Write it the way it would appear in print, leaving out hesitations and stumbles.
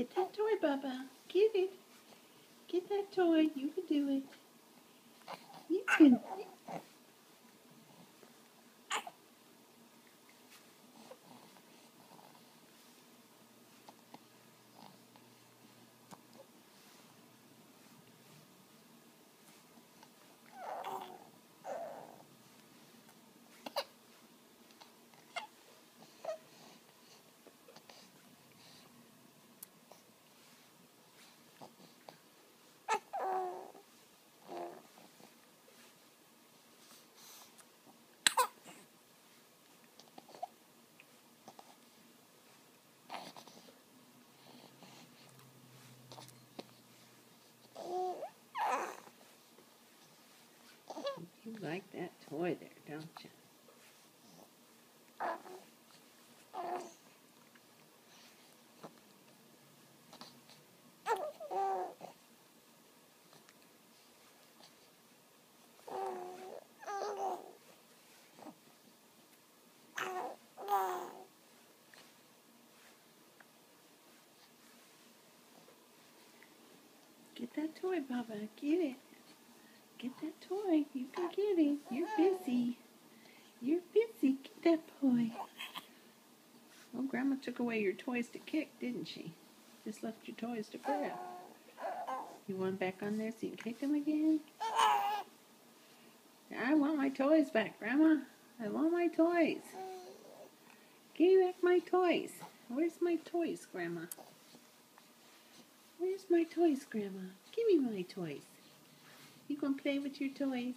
Get that toy, Bubba. Get it. Get that toy. You can do it. You can. You like that toy there, don't you? Get that toy, Bubba. Get it. Get that toy. You can get it. You're busy. You're busy. Get that toy. Well, Grandma took away your toys to kick, didn't she? Just left your toys to grab. You want them back on there so you can kick them again? I want my toys back, Grandma. I want my toys. Give me back my toys. Where's my toys, Grandma? Where's my toys, Grandma? Give me my toys. You gonna play with your toys?